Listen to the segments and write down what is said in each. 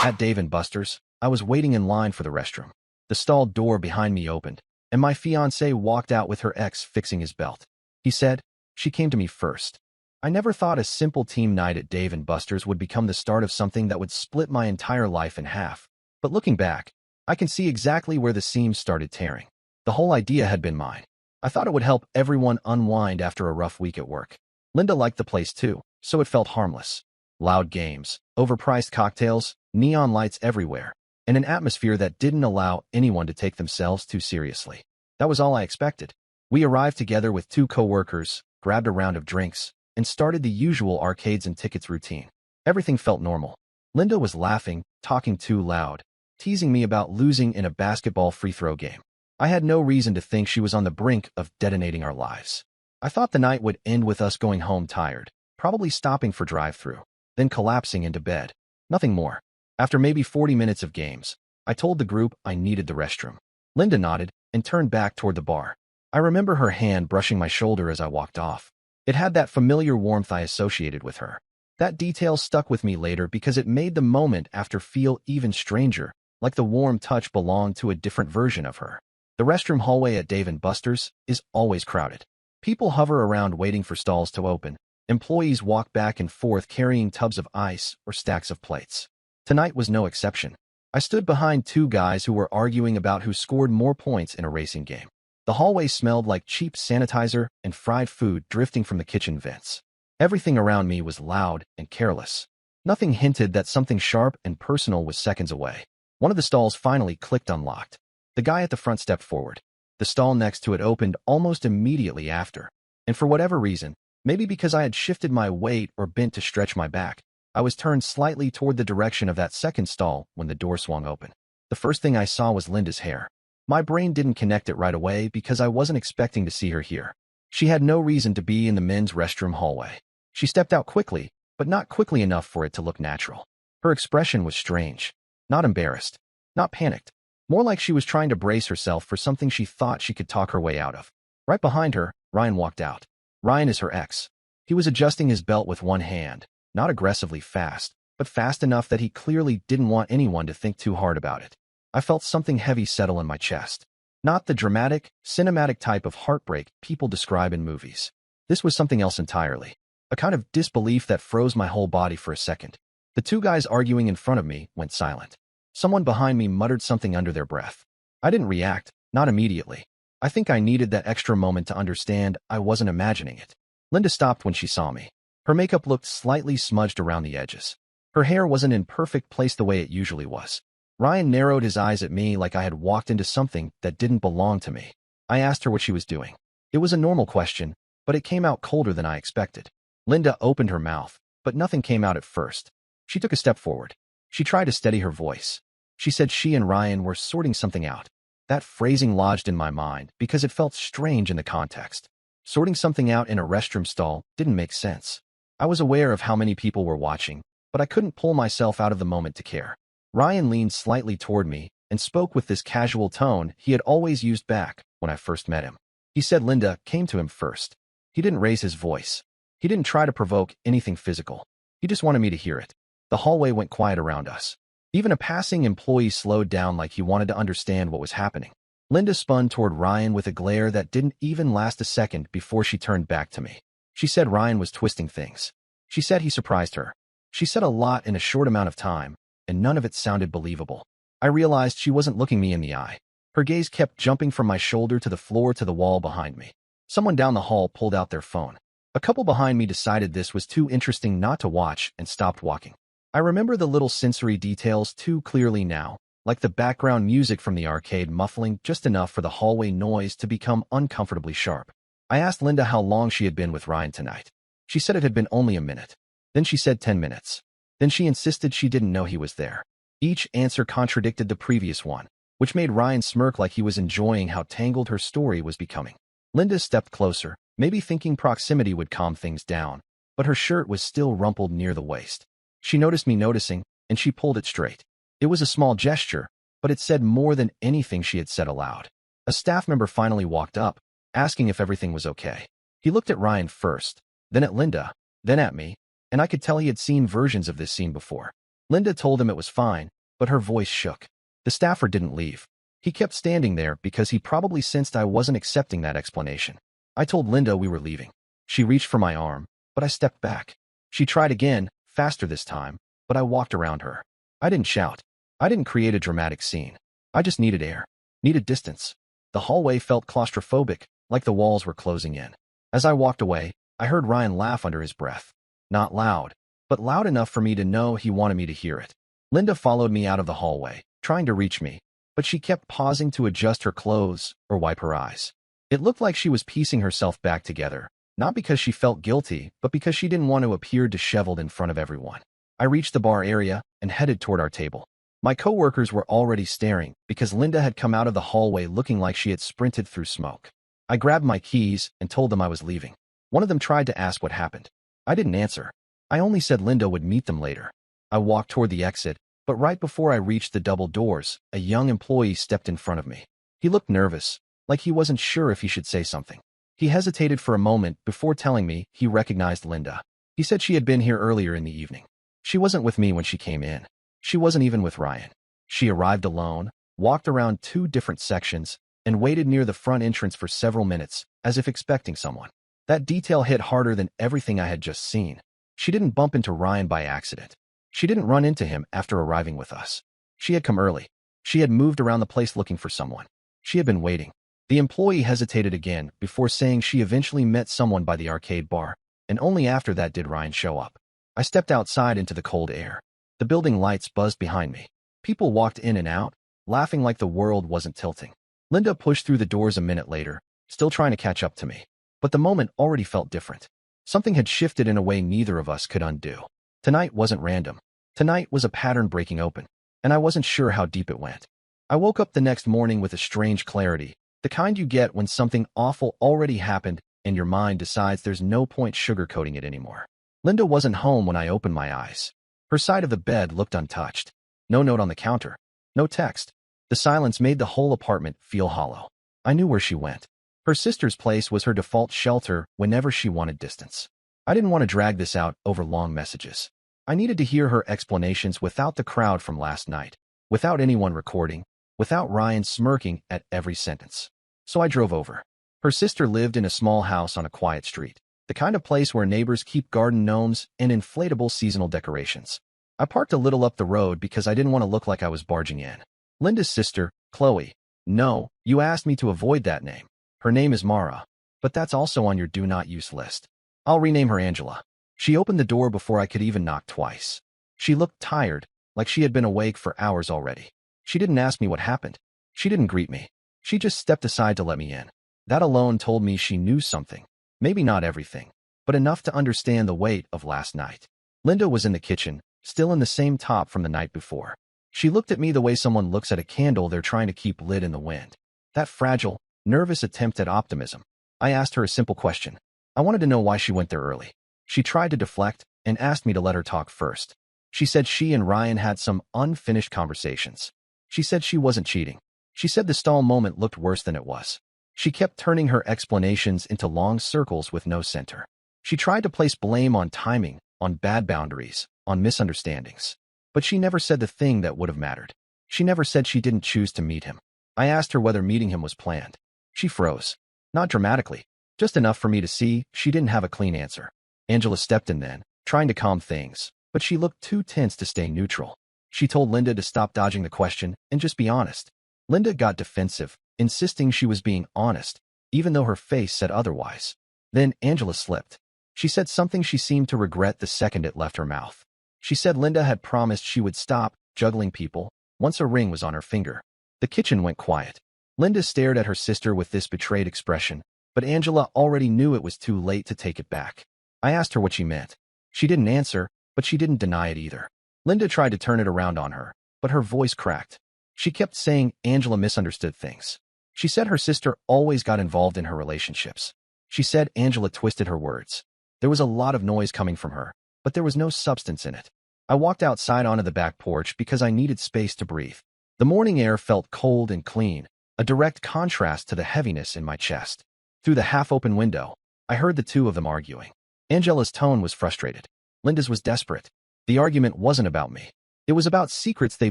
At Dave & Buster's, I was waiting in line for the restroom. The stall door behind me opened, and my fiancé walked out with her ex fixing his belt. He said, "She came to me first." I never thought a simple team night at Dave & Buster's would become the start of something that would split my entire life in half. But looking back, I can see exactly where the seams started tearing. The whole idea had been mine. I thought it would help everyone unwind after a rough week at work. Linda liked the place too, so it felt harmless. Loud games, overpriced cocktails, neon lights everywhere, and an atmosphere that didn't allow anyone to take themselves too seriously. That was all I expected. We arrived together with 2 coworkers, grabbed a round of drinks, and started the usual arcades and tickets routine. Everything felt normal. Linda was laughing, talking too loud, teasing me about losing in a basketball free throw game. I had no reason to think she was on the brink of detonating our lives. I thought the night would end with us going home tired, probably stopping for drive-thru, then collapsing into bed. Nothing more. After maybe 40 minutes of games, I told the group I needed the restroom. Linda nodded and turned back toward the bar. I remember her hand brushing my shoulder as I walked off. It had that familiar warmth I associated with her. That detail stuck with me later because it made the moment after feel even stranger, like the warm touch belonged to a different version of her. The restroom hallway at Dave & Buster's is always crowded. People hover around waiting for stalls to open. Employees walk back and forth carrying tubs of ice or stacks of plates. Tonight was no exception. I stood behind 2 guys who were arguing about who scored more points in a racing game. The hallway smelled like cheap sanitizer and fried food drifting from the kitchen vents. Everything around me was loud and careless. Nothing hinted that something sharp and personal was seconds away. One of the stalls finally clicked unlocked. The guy at the front stepped forward. The stall next to it opened almost immediately after. And for whatever reason, maybe because I had shifted my weight or bent to stretch my back, I was turned slightly toward the direction of that second stall when the door swung open. The first thing I saw was Linda's hair. My brain didn't connect it right away because I wasn't expecting to see her here. She had no reason to be in the men's restroom hallway. She stepped out quickly, but not quickly enough for it to look natural. Her expression was strange. Not embarrassed. Not panicked. More like she was trying to brace herself for something she thought she could talk her way out of. Right behind her, Ryan walked out. Ryan is her ex. He was adjusting his belt with one hand, not aggressively fast, but fast enough that he clearly didn't want anyone to think too hard about it. I felt something heavy settle in my chest. Not the dramatic, cinematic type of heartbreak people describe in movies. This was something else entirely. A kind of disbelief that froze my whole body for a second. The 2 guys arguing in front of me went silent. Someone behind me muttered something under their breath. I didn't react, not immediately. I think I needed that extra moment to understand I wasn't imagining it. Linda stopped when she saw me. Her makeup looked slightly smudged around the edges. Her hair wasn't in perfect place the way it usually was. Ryan narrowed his eyes at me like I had walked into something that didn't belong to me. I asked her what she was doing. It was a normal question, but it came out colder than I expected. Linda opened her mouth, but nothing came out at first. She took a step forward. She tried to steady her voice. She said she and Ryan were sorting something out. That phrasing lodged in my mind because it felt strange in the context. Sorting something out in a restroom stall didn't make sense. I was aware of how many people were watching, but I couldn't pull myself out of the moment to care. Ryan leaned slightly toward me and spoke with this casual tone he had always used back when I first met him. He said Linda came to him first. He didn't raise his voice. He didn't try to provoke anything physical. He just wanted me to hear it. The hallway went quiet around us. Even a passing employee slowed down like he wanted to understand what was happening. Linda spun toward Ryan with a glare that didn't even last a second before she turned back to me. She said Ryan was twisting things. She said he surprised her. She said a lot in a short amount of time, and none of it sounded believable. I realized she wasn't looking me in the eye. Her gaze kept jumping from my shoulder to the floor to the wall behind me. Someone down the hall pulled out their phone. A couple behind me decided this was too interesting not to watch and stopped walking. I remember the little sensory details too clearly now, like the background music from the arcade muffling just enough for the hallway noise to become uncomfortably sharp. I asked Linda how long she had been with Ryan tonight. She said it had been only a minute. Then she said 10 minutes. Then she insisted she didn't know he was there. Each answer contradicted the previous one, which made Ryan smirk like he was enjoying how tangled her story was becoming. Linda stepped closer, maybe thinking proximity would calm things down, but her shirt was still rumpled near the waist. She noticed me noticing, and she pulled it straight. It was a small gesture, but it said more than anything she had said aloud. A staff member finally walked up, asking if everything was okay. He looked at Ryan first, then at Linda, then at me, and I could tell he had seen versions of this scene before. Linda told him it was fine, but her voice shook. The staffer didn't leave. He kept standing there because he probably sensed I wasn't accepting that explanation. I told Linda we were leaving. She reached for my arm, but I stepped back. She tried again, faster this time, but I walked around her. I didn't shout. I didn't create a dramatic scene. I just needed air, needed distance. The hallway felt claustrophobic, like the walls were closing in. As I walked away, I heard Ryan laugh under his breath. Not loud, but loud enough for me to know he wanted me to hear it. Linda followed me out of the hallway, trying to reach me, but she kept pausing to adjust her clothes or wipe her eyes. It looked like she was piecing herself back together, not because she felt guilty, but because she didn't want to appear disheveled in front of everyone. I reached the bar area and headed toward our table. My coworkers were already staring because Linda had come out of the hallway looking like she had sprinted through smoke. I grabbed my keys and told them I was leaving. One of them tried to ask what happened. I didn't answer. I only said Linda would meet them later. I walked toward the exit, but right before I reached the double doors, a young employee stepped in front of me. He looked nervous, like he wasn't sure if he should say something. He hesitated for a moment before telling me he recognized Linda. He said she had been here earlier in the evening. She wasn't with me when she came in. She wasn't even with Ryan. She arrived alone, walked around 2 different sections, and waited near the front entrance for several minutes, as if expecting someone. That detail hit harder than everything I had just seen. She didn't bump into Ryan by accident. She didn't run into him after arriving with us. She had come early. She had moved around the place looking for someone. She had been waiting. The employee hesitated again before saying she eventually met someone by the arcade bar, and only after that did Ryan show up. I stepped outside into the cold air. The building lights buzzed behind me. People walked in and out, laughing like the world wasn't tilting. Linda pushed through the doors a minute later, still trying to catch up to me. But the moment already felt different. Something had shifted in a way neither of us could undo. Tonight wasn't random. Tonight was a pattern breaking open, and I wasn't sure how deep it went. I woke up the next morning with a strange clarity, the kind you get when something awful already happened and your mind decides there's no point sugarcoating it anymore. Linda wasn't home when I opened my eyes. Her side of the bed looked untouched. No note on the counter. No text. The silence made the whole apartment feel hollow. I knew where she went. Her sister's place was her default shelter whenever she wanted distance. I didn't want to drag this out over long messages. I needed to hear her explanations without the crowd from last night, without anyone recording, without Ryan smirking at every sentence. So I drove over. Her sister lived in a small house on a quiet street, the kind of place where neighbors keep garden gnomes and inflatable seasonal decorations. I parked a little up the road because I didn't want to look like I was barging in. Linda's sister, Qley. No, you asked me to avoid that name. Her name is Mara, but that's also on your do not use list. I'll rename her Angela. She opened the door before I could even knock twice. She looked tired, like she had been awake for hours already. She didn't ask me what happened. She didn't greet me. She just stepped aside to let me in. That alone told me she knew something. Maybe not everything, but enough to understand the weight of last night. Linda was in the kitchen, still in the same top from the night before. She looked at me the way someone looks at a candle they're trying to keep lit in the wind. That fragile, nervous attempt at optimism. I asked her a simple question. I wanted to know why she went there early. She tried to deflect and asked me to let her talk first. She said she and Ryan had some unfinished conversations. She said she wasn't cheating. She said the stall moment looked worse than it was. She kept turning her explanations into long circles with no center. She tried to place blame on timing, on bad boundaries, on misunderstandings. But she never said the thing that would have mattered. She never said she didn't choose to meet him. I asked her whether meeting him was planned. She froze. Not dramatically, just enough for me to see she didn't have a clean answer. Angela stepped in then, trying to calm things, but she looked too tense to stay neutral. She told Linda to stop dodging the question and just be honest. Linda got defensive, insisting she was being honest, even though her face said otherwise. Then Angela slipped. She said something she seemed to regret the second it left her mouth. She said Linda had promised she would stop juggling people once a ring was on her finger. The kitchen went quiet. Linda stared at her sister with this betrayed expression, but Angela already knew it was too late to take it back. I asked her what she meant. She didn't answer, but she didn't deny it either. Linda tried to turn it around on her, but her voice cracked. She kept saying Angela misunderstood things. She said her sister always got involved in her relationships. She said Angela twisted her words. There was a lot of noise coming from her, but there was no substance in it. I walked outside onto the back porch because I needed space to breathe. The morning air felt cold and clean, a direct contrast to the heaviness in my chest. Through the half-open window, I heard the two of them arguing. Angela's tone was frustrated. Linda's was desperate. The argument wasn't about me. It was about secrets they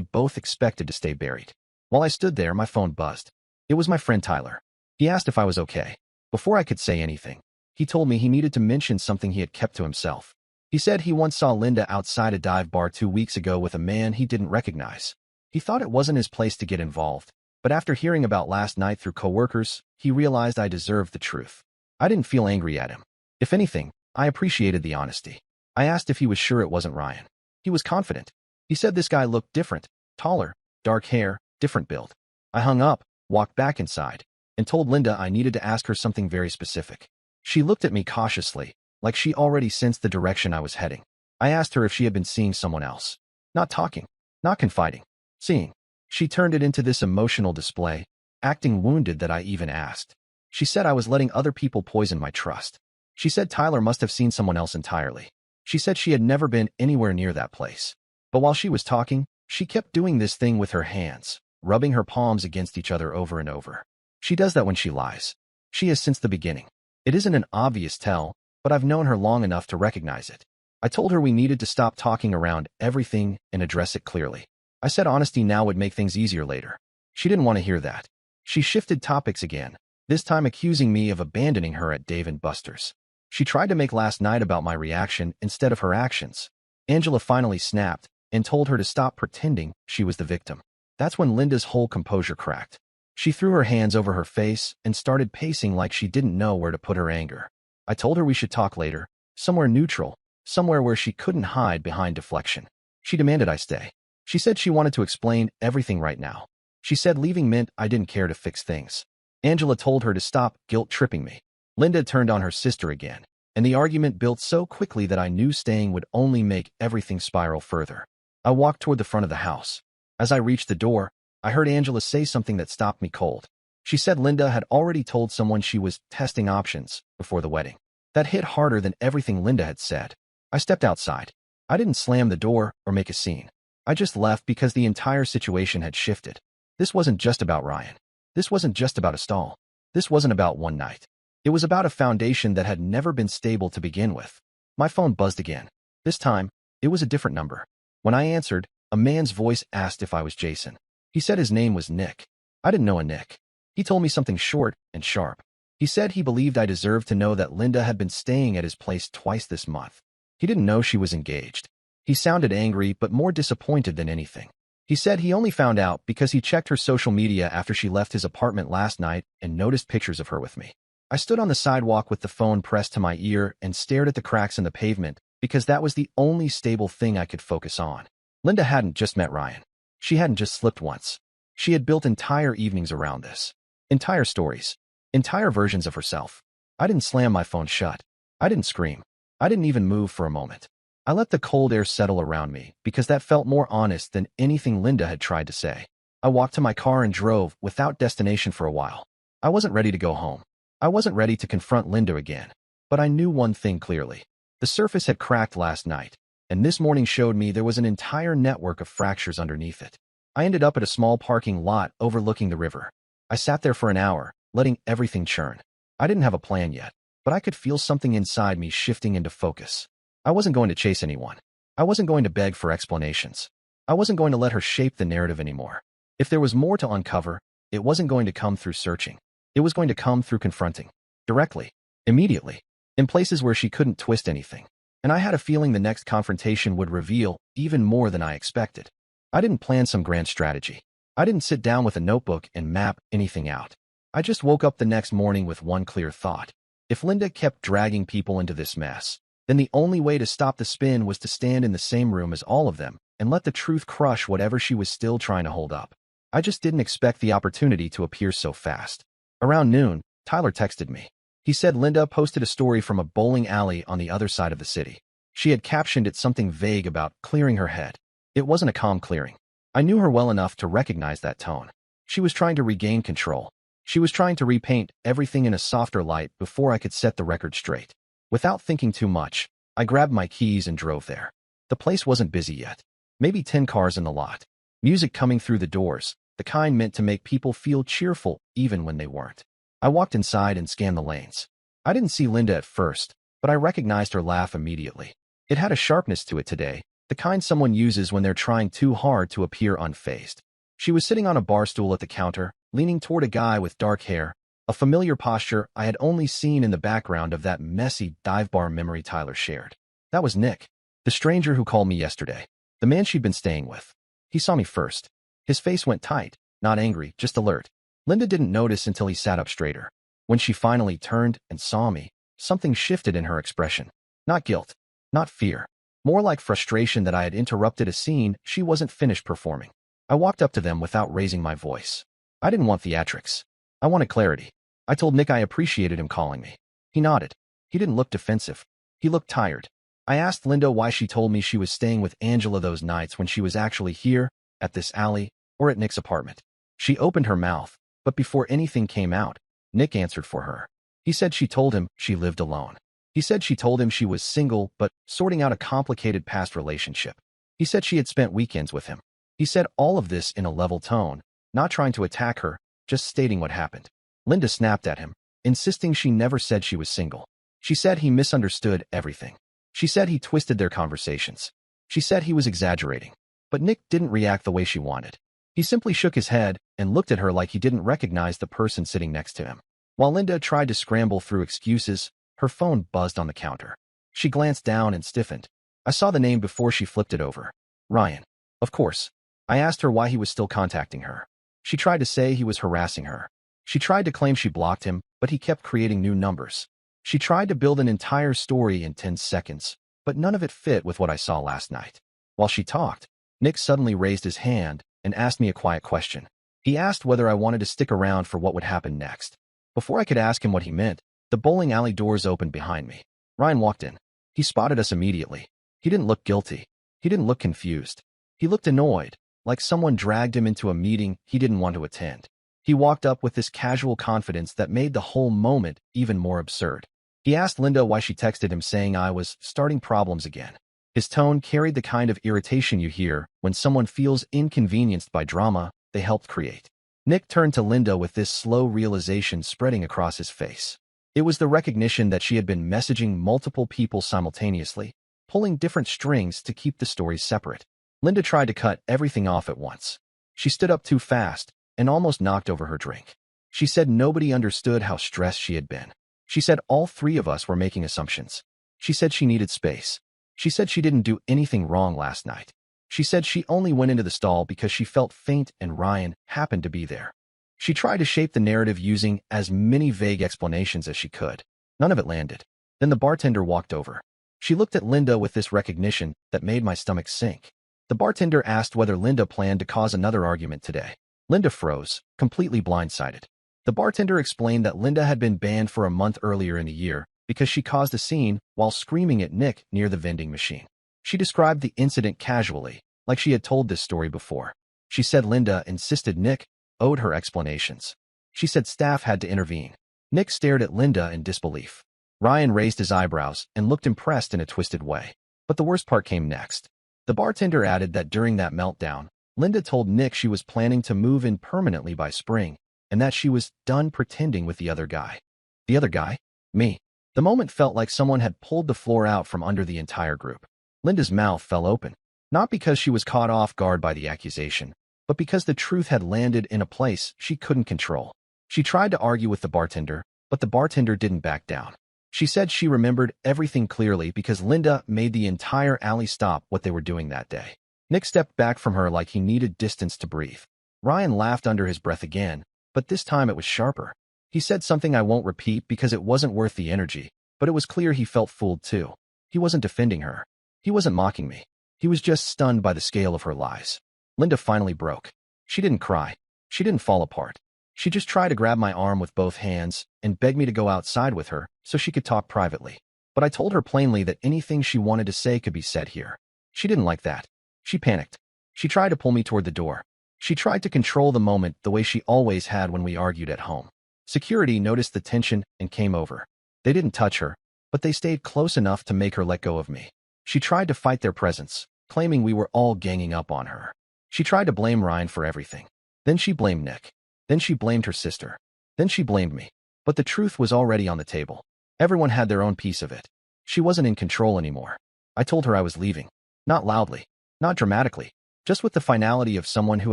both expected to stay buried. While I stood there, my phone buzzed. It was my friend Tyler. He asked if I was okay. Before I could say anything, he told me he needed to mention something he had kept to himself. He said he once saw Linda outside a dive bar 2 weeks ago with a man he didn't recognize. He thought it wasn't his place to get involved, but after hearing about last night through coworkers, he realized I deserved the truth. I didn't feel angry at him. If anything, I appreciated the honesty. I asked if he was sure it wasn't Ryan. He was confident. He said this guy looked different, taller, dark hair, different build. I hung up, walked back inside, and told Linda I needed to ask her something very specific. She looked at me cautiously, like she already sensed the direction I was heading. I asked her if she had been seeing someone else. Not talking, not confiding, seeing. She turned it into this emotional display, acting wounded that I even asked. She said I was letting other people poison my trust. She said Tyler must have seen someone else entirely. She said she had never been anywhere near that place. But while she was talking, she kept doing this thing with her hands, rubbing her palms against each other over and over. She does that when she lies. She has since the beginning. It isn't an obvious tell, but I've known her long enough to recognize it. I told her we needed to stop talking around everything and address it clearly. I said honesty now would make things easier later. She didn't want to hear that. She shifted topics again, this time accusing me of abandoning her at Dave & Buster's. She tried to make last night about my reaction instead of her actions. Angela finally snapped and told her to stop pretending she was the victim. That's when Linda's whole composure cracked. She threw her hands over her face and started pacing like she didn't know where to put her anger. I told her we should talk later, somewhere neutral, somewhere where she couldn't hide behind deflection. She demanded I stay. She said she wanted to explain everything right now. She said leaving meant I didn't care to fix things. Angela told her to stop guilt-tripping me. Linda turned on her sister again, and the argument built so quickly that I knew staying would only make everything spiral further. I walked toward the front of the house. As I reached the door, I heard Angela say something that stopped me cold. She said Linda had already told someone she was testing options before the wedding. That hit harder than everything Linda had said. I stepped outside. I didn't slam the door or make a scene. I just left because the entire situation had shifted. This wasn't just about Ryan. This wasn't just about a stall. This wasn't about one night. It was about a foundation that had never been stable to begin with. My phone buzzed again. This time, it was a different number. When I answered, a man's voice asked if I was Jason. He said his name was Nick. I didn't know a Nick. He told me something short and sharp. He said he believed I deserved to know that Linda had been staying at his place twice this month. He didn't know she was engaged. He sounded angry but more disappointed than anything. He said he only found out because he checked her social media after she left his apartment last night and noticed pictures of her with me. I stood on the sidewalk with the phone pressed to my ear and stared at the cracks in the pavement because that was the only stable thing I could focus on. Linda hadn't just met Ryan. She hadn't just slipped once. She had built entire evenings around this. Entire stories. Entire versions of herself. I didn't slam my phone shut. I didn't scream. I didn't even move for a moment. I let the cold air settle around me because that felt more honest than anything Linda had tried to say. I walked to my car and drove without destination for a while. I wasn't ready to go home. I wasn't ready to confront Linda again. But I knew one thing clearly. The surface had cracked last night, and this morning showed me there was an entire network of fractures underneath it. I ended up at a small parking lot overlooking the river. I sat there for an hour, letting everything churn. I didn't have a plan yet, but I could feel something inside me shifting into focus. I wasn't going to chase anyone. I wasn't going to beg for explanations. I wasn't going to let her shape the narrative anymore. If there was more to uncover, it wasn't going to come through searching. It was going to come through confronting. Directly. Immediately. In places where she couldn't twist anything. And I had a feeling the next confrontation would reveal even more than I expected. I didn't plan some grand strategy. I didn't sit down with a notebook and map anything out. I just woke up the next morning with one clear thought. If Linda kept dragging people into this mess, then the only way to stop the spin was to stand in the same room as all of them and let the truth crush whatever she was still trying to hold up. I just didn't expect the opportunity to appear so fast. Around noon, Tyler texted me. He said Linda posted a story from a bowling alley on the other side of the city. She had captioned it something vague about clearing her head. It wasn't a calm clearing. I knew her well enough to recognize that tone. She was trying to regain control. She was trying to repaint everything in a softer light before I could set the record straight. Without thinking too much, I grabbed my keys and drove there. The place wasn't busy yet. Maybe 10 cars in the lot. Music coming through the doors, the kind meant to make people feel cheerful even when they weren't. I walked inside and scanned the lanes. I didn't see Linda at first, but I recognized her laugh immediately. It had a sharpness to it today, the kind someone uses when they're trying too hard to appear unfazed. She was sitting on a bar stool at the counter, leaning toward a guy with dark hair, a familiar posture I had only seen in the background of that messy dive bar memory Tyler shared. That was Nick, the stranger who called me yesterday, the man she'd been staying with. He saw me first. His face went tight, not angry, just alert. Linda didn't notice until he sat up straighter. When she finally turned and saw me, something shifted in her expression. Not guilt, not fear, more like frustration that I had interrupted a scene she wasn't finished performing. I walked up to them without raising my voice. I didn't want theatrics. I wanted clarity. I told Nick I appreciated him calling me. He nodded. He didn't look defensive. He looked tired. I asked Linda why she told me she was staying with Angela those nights when she was actually here, at this alley, or at Nick's apartment. She opened her mouth, but before anything came out, Nick answered for her. He said she told him she lived alone. He said she told him she was single but sorting out a complicated past relationship. He said she had spent weekends with him. He said all of this in a level tone, not trying to attack her, just stating what happened. Linda snapped at him, insisting she never said she was single. She said he misunderstood everything. She said he twisted their conversations. She said he was exaggerating. But Nick didn't react the way she wanted. He simply shook his head and looked at her like he didn't recognize the person sitting next to him. While Linda tried to scramble through excuses, her phone buzzed on the counter. She glanced down and stiffened. I saw the name before she flipped it over. Ryan. Of course. I asked her why he was still contacting her. She tried to say he was harassing her. She tried to claim she blocked him, but he kept creating new numbers. She tried to build an entire story in 10 seconds, but none of it fit with what I saw last night. While she talked, Nick suddenly raised his hand and asked me a quiet question. He asked whether I wanted to stick around for what would happen next. Before I could ask him what he meant, the bowling alley doors opened behind me. Ryan walked in. He spotted us immediately. He didn't look guilty. He didn't look confused. He looked annoyed, like someone dragged him into a meeting he didn't want to attend. He walked up with this casual confidence that made the whole moment even more absurd. He asked Linda why she texted him saying I was starting problems again. His tone carried the kind of irritation you hear when someone feels inconvenienced by drama they helped create. Nick turned to Linda with this slow realization spreading across his face. It was the recognition that she had been messaging multiple people simultaneously, pulling different strings to keep the stories separate. Linda tried to cut everything off at once. She stood up too fast and almost knocked over her drink. She said nobody understood how stressed she had been. She said all three of us were making assumptions. She said she needed space. She said she didn't do anything wrong last night. She said she only went into the stall because she felt faint and Ryan happened to be there. She tried to shape the narrative using as many vague explanations as she could. None of it landed. Then the bartender walked over. She looked at Linda with this recognition that made my stomach sink. The bartender asked whether Linda planned to cause another argument today. Linda froze, completely blindsided. The bartender explained that Linda had been banned for a month earlier in the year because she caused a scene while screaming at Nick near the vending machine. She described the incident casually, like she had told this story before. She said Linda insisted Nick owed her explanations. She said staff had to intervene. Nick stared at Linda in disbelief. Ryan raised his eyebrows and looked impressed in a twisted way. But the worst part came next. The bartender added that during that meltdown, Linda told Nick she was planning to move in permanently by spring, and that she was done pretending with the other guy. The other guy? Me. The moment felt like someone had pulled the floor out from under the entire group. Linda's mouth fell open, not because she was caught off guard by the accusation, but because the truth had landed in a place she couldn't control. She tried to argue with the bartender, but the bartender didn't back down. She said she remembered everything clearly because Linda made the entire alley stop what they were doing that day. Nick stepped back from her like he needed distance to breathe. Ryan laughed under his breath again, but this time it was sharper. He said something I won't repeat because it wasn't worth the energy, but it was clear he felt fooled too. He wasn't defending her. He wasn't mocking me. He was just stunned by the scale of her lies. Linda finally broke. She didn't cry. She didn't fall apart. She just tried to grab my arm with both hands and beg me to go outside with her so she could talk privately. But I told her plainly that anything she wanted to say could be said here. She didn't like that. She panicked. She tried to pull me toward the door. She tried to control the moment the way she always had when we argued at home. Security noticed the tension and came over. They didn't touch her, but they stayed close enough to make her let go of me. She tried to fight their presence, claiming we were all ganging up on her. She tried to blame Ryan for everything. Then she blamed Nick. Then she blamed her sister. Then she blamed me. But the truth was already on the table. Everyone had their own piece of it. She wasn't in control anymore. I told her I was leaving. Not loudly, not dramatically, just with the finality of someone who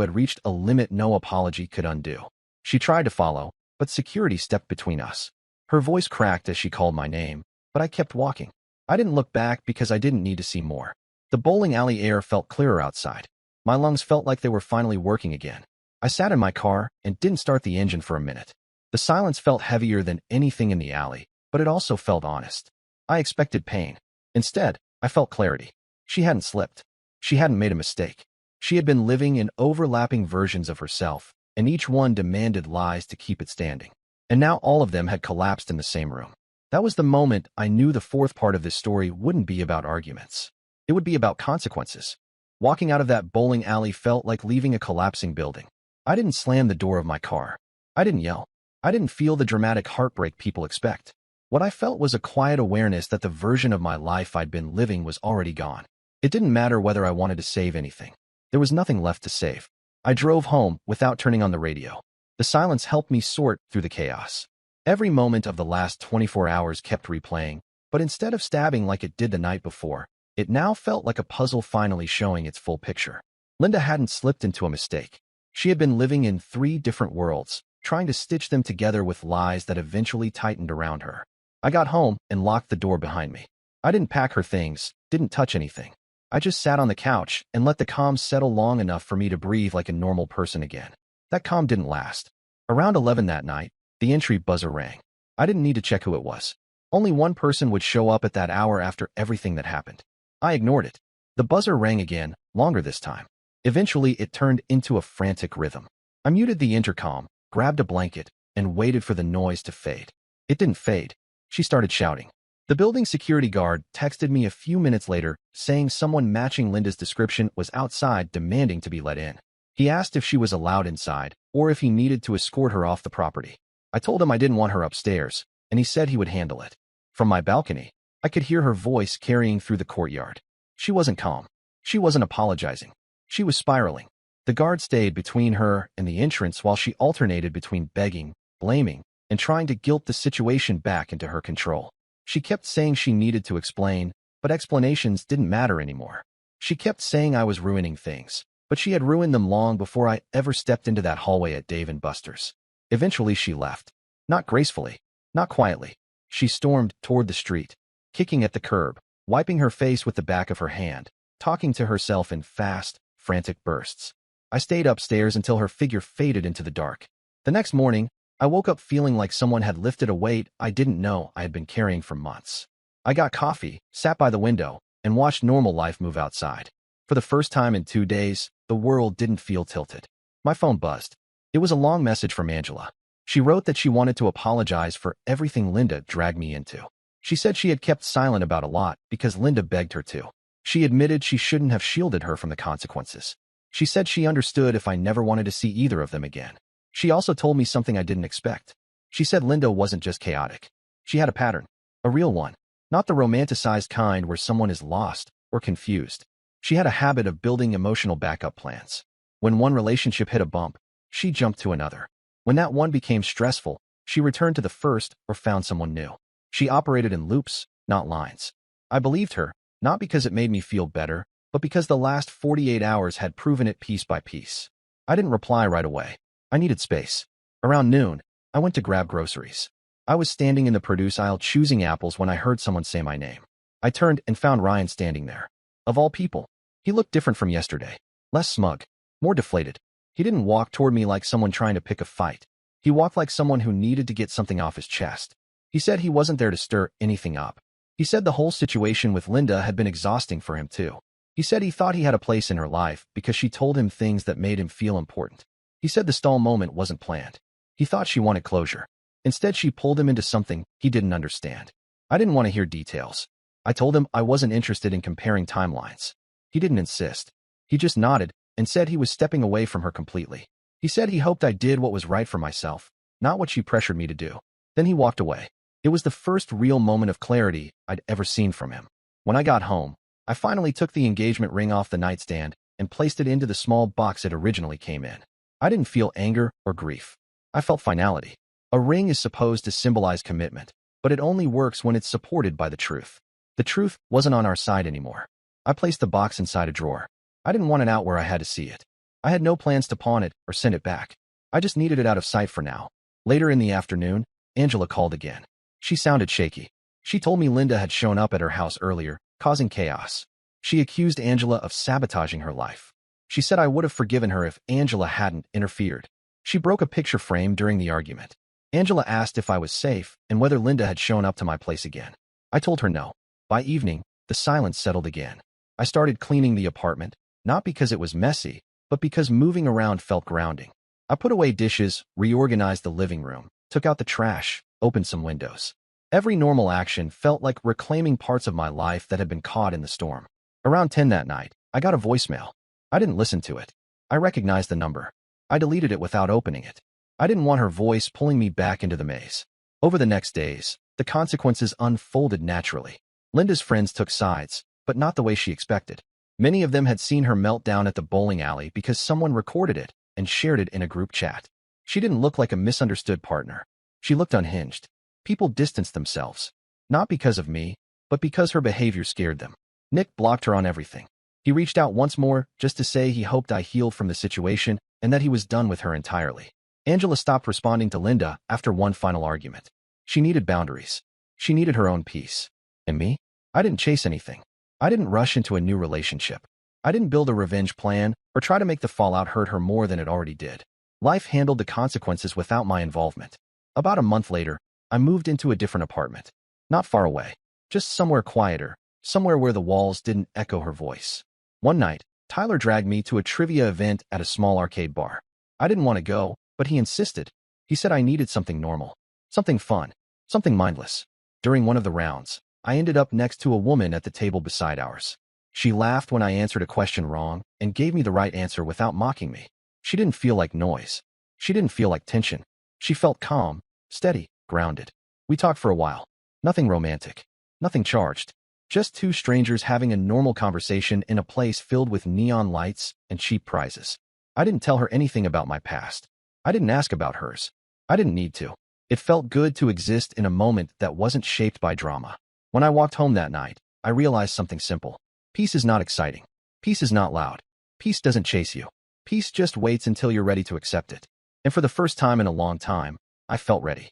had reached a limit no apology could undo. She tried to follow, but security stepped between us. Her voice cracked as she called my name, but I kept walking. I didn't look back because I didn't need to see more. The bowling alley air felt clearer outside. My lungs felt like they were finally working again. I sat in my car and didn't start the engine for a minute. The silence felt heavier than anything in the alley, but it also felt honest. I expected pain. Instead, I felt clarity. She hadn't slipped. She hadn't made a mistake. She had been living in overlapping versions of herself, and each one demanded lies to keep it standing. And now all of them had collapsed in the same room. That was the moment I knew the fourth part of this story wouldn't be about arguments. It would be about consequences. Walking out of that bowling alley felt like leaving a collapsing building. I didn't slam the door of my car. I didn't yell. I didn't feel the dramatic heartbreak people expect. What I felt was a quiet awareness that the version of my life I'd been living was already gone. It didn't matter whether I wanted to save anything. There was nothing left to save. I drove home without turning on the radio. The silence helped me sort through the chaos. Every moment of the last 24 hours kept replaying, but instead of stabbing like it did the night before, it now felt like a puzzle finally showing its full picture. Linda hadn't slipped into a mistake. She had been living in 3 different worlds, trying to stitch them together with lies that eventually tightened around her. I got home and locked the door behind me. I didn't pack her things, didn't touch anything. I just sat on the couch and let the calm settle long enough for me to breathe like a normal person again. That calm didn't last. Around 11 that night, the entry buzzer rang. I didn't need to check who it was. Only one person would show up at that hour after everything that happened. I ignored it. The buzzer rang again, longer this time. Eventually, it turned into a frantic rhythm. I muted the intercom, grabbed a blanket, and waited for the noise to fade. It didn't fade. She started shouting. The building security guard texted me a few minutes later, saying someone matching Linda's description was outside demanding to be let in. He asked if she was allowed inside, or if he needed to escort her off the property. I told him I didn't want her upstairs, and he said he would handle it. From my balcony, I could hear her voice carrying through the courtyard. She wasn't calm. She wasn't apologizing. She was spiraling. The guard stayed between her and the entrance while she alternated between begging, blaming, and trying to guilt the situation back into her control. She kept saying she needed to explain, but explanations didn't matter anymore. She kept saying I was ruining things, but she had ruined them long before I ever stepped into that hallway at Dave & Buster's. Eventually she left. Not gracefully, not quietly. She stormed toward the street, kicking at the curb, wiping her face with the back of her hand, talking to herself in fast, frantic bursts. I stayed upstairs until her figure faded into the dark. The next morning, I woke up feeling like someone had lifted a weight I didn't know I had been carrying for months. I got coffee, sat by the window, and watched normal life move outside. For the first time in 2 days, the world didn't feel tilted. My phone buzzed. It was a long message from Angela. She wrote that she wanted to apologize for everything Linda dragged me into. She said she had kept silent about a lot because Linda begged her to. She admitted she shouldn't have shielded her from the consequences. She said she understood if I never wanted to see either of them again. She also told me something I didn't expect. She said Linda wasn't just chaotic. She had a pattern. A real one. Not the romanticized kind where someone is lost or confused. She had a habit of building emotional backup plans. When one relationship hit a bump, she jumped to another. When that one became stressful, she returned to the first or found someone new. She operated in loops, not lines. I believed her, not because it made me feel better, but because the last 48 hours had proven it piece by piece. I didn't reply right away. I needed space. Around noon, I went to grab groceries. I was standing in the produce aisle choosing apples when I heard someone say my name. I turned and found Ryan standing there. Of all people, he looked different from yesterday. Less smug, more deflated. He didn't walk toward me like someone trying to pick a fight. He walked like someone who needed to get something off his chest. He said he wasn't there to stir anything up. He said the whole situation with Linda had been exhausting for him too. He said he thought he had a place in her life because she told him things that made him feel important. He said the stall moment wasn't planned. He thought she wanted closure. Instead, she pulled him into something he didn't understand. I didn't want to hear details. I told him I wasn't interested in comparing timelines. He didn't insist. He just nodded and said he was stepping away from her completely. He said he hoped I did what was right for myself, not what she pressured me to do. Then he walked away. It was the first real moment of clarity I'd ever seen from him. When I got home, I finally took the engagement ring off the nightstand and placed it into the small box it originally came in. I didn't feel anger or grief. I felt finality. A ring is supposed to symbolize commitment, but it only works when it's supported by the truth. The truth wasn't on our side anymore. I placed the box inside a drawer. I didn't want it out where I had to see it. I had no plans to pawn it or send it back. I just needed it out of sight for now. Later in the afternoon, Angela called again. She sounded shaky. She told me Linda had shown up at her house earlier, causing chaos. She accused Angela of sabotaging her life. She said I would have forgiven her if Angela hadn't interfered. She broke a picture frame during the argument. Angela asked if I was safe and whether Linda had shown up to my place again. I told her no. By evening, the silence settled again. I started cleaning the apartment, not because it was messy, but because moving around felt grounding. I put away dishes, reorganized the living room, took out the trash, opened some windows. Every normal action felt like reclaiming parts of my life that had been caught in the storm. Around 10 that night, I got a voicemail. I didn't listen to it. I recognized the number. I deleted it without opening it. I didn't want her voice pulling me back into the maze. Over the next days, the consequences unfolded naturally. Linda's friends took sides, but not the way she expected. Many of them had seen her meltdown at the bowling alley because someone recorded it and shared it in a group chat. She didn't look like a misunderstood partner. She looked unhinged. People distanced themselves, not because of me, but because her behavior scared them. Nick blocked her on everything. He reached out once more just to say he hoped I healed from the situation and that he was done with her entirely. Angela stopped responding to Linda after one final argument. She needed boundaries. She needed her own peace. And me? I didn't chase anything. I didn't rush into a new relationship. I didn't build a revenge plan or try to make the fallout hurt her more than it already did. Life handled the consequences without my involvement. About a month later, I moved into a different apartment. Not far away. Just somewhere quieter, somewhere where the walls didn't echo her voice. One night, Tyler dragged me to a trivia event at a small arcade bar. I didn't want to go, but he insisted. He said I needed something normal, something fun, something mindless. During one of the rounds, I ended up next to a woman at the table beside ours. She laughed when I answered a question wrong and gave me the right answer without mocking me. She didn't feel like noise. She didn't feel like tension. She felt calm, steady, grounded. We talked for a while. Nothing romantic. Nothing charged. Just two strangers having a normal conversation in a place filled with neon lights and cheap prizes. I didn't tell her anything about my past. I didn't ask about hers. I didn't need to. It felt good to exist in a moment that wasn't shaped by drama. When I walked home that night, I realized something simple. Peace is not exciting. Peace is not loud. Peace doesn't chase you. Peace just waits until you're ready to accept it. And for the first time in a long time, I felt ready.